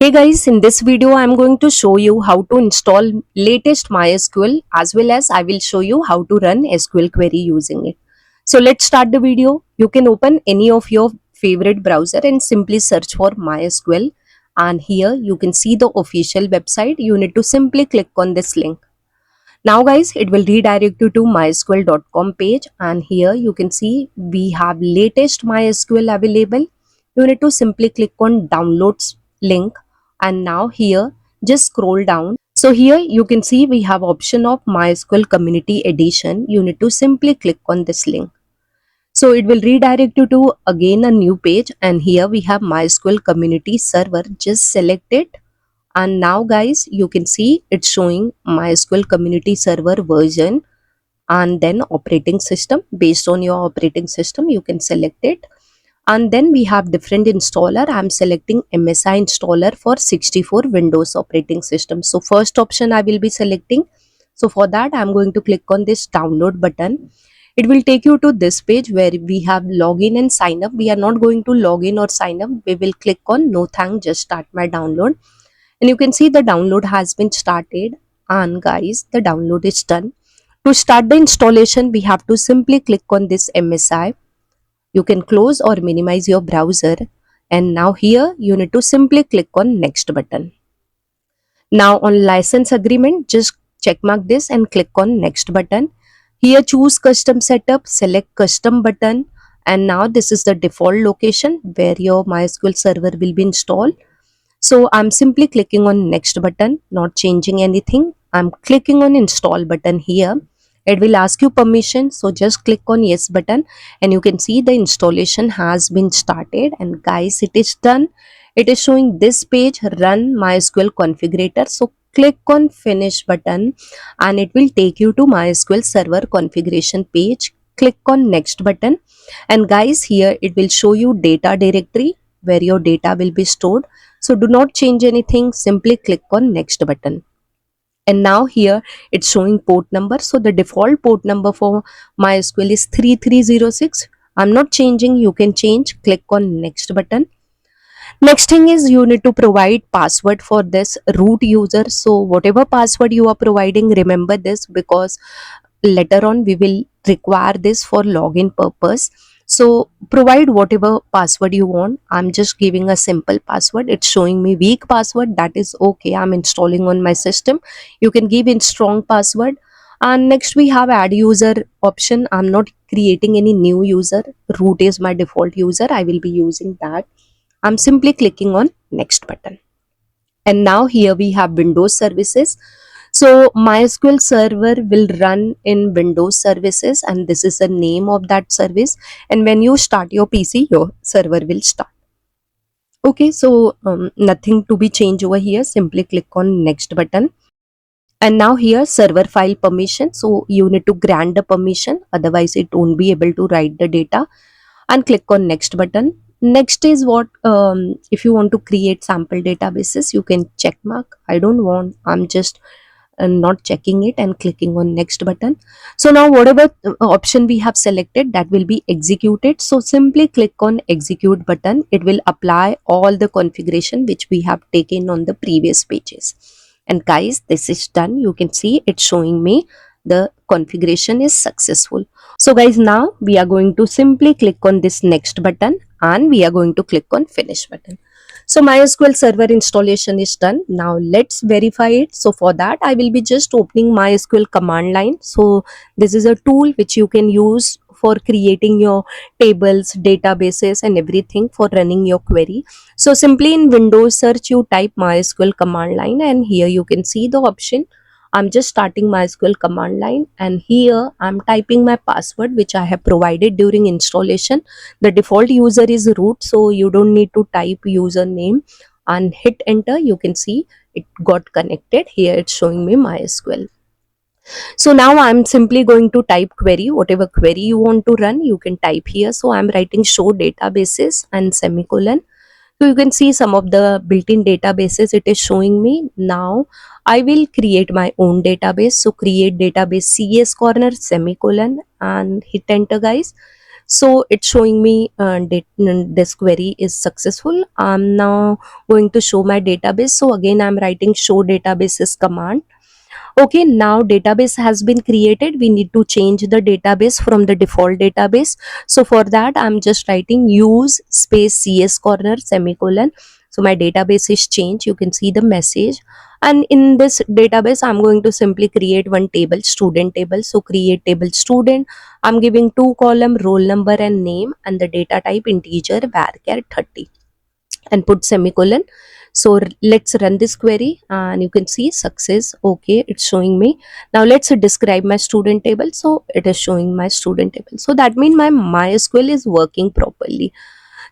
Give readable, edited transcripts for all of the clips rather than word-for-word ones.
Hey guys, in this video I am going to show you how to install latest MySQL as well as I will show you how to run SQL query using it. So let's start the video. You can open any of your favorite browser and simply search for MySQL, and here you can see the official website. You need to simply click on this link. Now guys, it will redirect you to mysql.com page, and here you can see we have latest MySQL available. You need to simply click on downloads link, and now here just scroll down. So here you can see we have option of MySQL Community Edition. You need to simply click on this link. So it will redirect you to again a new page, and here we have MySQL Community Server. Just select it, and now guys you can see it's showing MySQL Community Server version and then operating system. Based on your operating system you can select it, and then we have different installer. I'm selecting MSI installer for 64 Windows operating system. So first option I will be selecting. So for that I'm going to click on this download button. It will take you to this page where we have login and sign up. We are not going to log in or sign up. We will click on no thanks, just start my download, and you can see the download has been started, and guys the download is done. To start the installation we have to simply click on this MSI. You can close or minimize your browser, and now here you need to simply click on next button. Now on license agreement, just check mark this and click on next button. Here choose custom setup, select custom button, and now this is the default location where your MySQL server will be installed. So I'm simply clicking on next button, not changing anything. I'm clicking on install button here. It will ask you permission, so just click on yes button, and you can see the installation has been started, and guys it is done. It is showing this page, run MySQL configurator. So click on finish button and it will take you to MySQL server configuration page. Click on next button, and guys here it will show you data directory where your data will be stored. So do not change anything, simply click on next button. And now here it's showing port number. So the default port number for MySQL is 3306. I'm not changing, you can change. Click on next button. Next thing is you need to provide password for this root user. So whatever password you are providing, remember this, because later on we will require this for login purpose. So provide whatever password you want. I'm just giving a simple password. It's showing me weak password, that is okay. I'm installing on my system. You can give in strong password. And next we have add user option. I'm not creating any new user. Root is my default user, I will be using that. I'm simply clicking on next button. And now here we have Windows services. So MySQL server will run in Windows services, and this is the name of that service. And when you start your PC, your server will start. Okay, so nothing to be changed over here. Simply click on next button. And now here server file permission. So you need to grant the permission, otherwise it won't be able to write the data. And click on next button. Next is what if you want to create sample databases, you can check mark. I don't want, I'm just not checking it and clicking on next button. So now whatever option we have selected, that will be executed. So simply click on execute button. It will apply all the configuration which we have taken on the previous pages. And guys this is done. You can see it's showing me the configuration is successful. So guys now we are going to simply click on this next button, and we are going to click on finish button. So MySQL server installation is done. Now let's verify it. So for that I will be just opening MySQL command line. So this is a tool which you can use for creating your tables, databases and everything for running your query. So simply in Windows search you type MySQL command line, and here you can see the option. I'm just starting MySQL command line, and here I'm typing my password which I have provided during installation. The default user is root, so you don't need to type username, and hit enter. You can see it got connected. Here it's showing me MySQL. So now I'm simply going to type query. Whatever query you want to run, you can type here. So I'm writing show databases and semicolon. So you can see some of the built-in databases it is showing me. Now I will create my own database. So create database CS corner semicolon and hit enter guys. So it's showing me this query is successful. I'm now going to show my database. So again, I'm writing show databases command. Okay, now database has been created. We need to change the database from the default database. So for that, I'm just writing use space cs corner semicolon. So my database is changed. You can see the message. And in this database, I'm going to simply create one table, student table. So create table student. I'm giving two column, roll number and name, and the data type integer varchar 30, and put semicolon. So let's run this query and you can see success. Okay, it's showing me. Now let's describe my student table. So it is showing my student table. So that means my MySQL is working properly.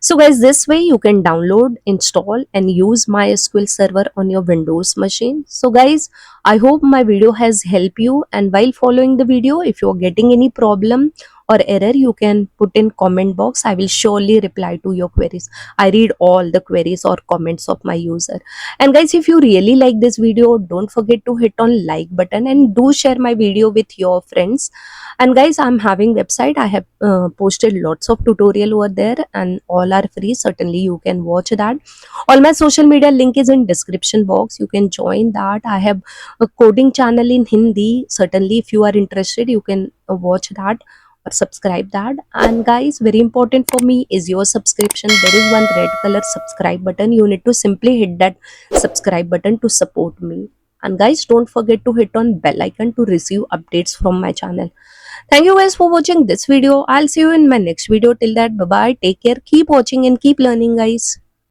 So guys, this way you can download, install and use MySQL server on your Windows machine. So guys, I hope my video has helped you, and while following the video, if you are getting any problem or error, you can put in comment box. I will surely reply to your queries. I read all the queries or comments of my user. And guys, if you really like this video, don't forget to hit on like button and do share my video with your friends. And guys, I'm having website. I have posted lots of tutorial over there and all are free. Certainly you can watch that. All my social media link is in description box. You can join that. I have a coding channel in Hindi. Certainly if you are interested, you can watch that or subscribe that. And guys, very important for me is your subscription. There is one red color subscribe button. You need to simply hit that subscribe button to support me. And guys, don't forget to hit on bell icon to receive updates from my channel. Thank you guys for watching this video. I'll see you in my next video. Till that, bye bye. Take care. Keep watching and keep learning, guys.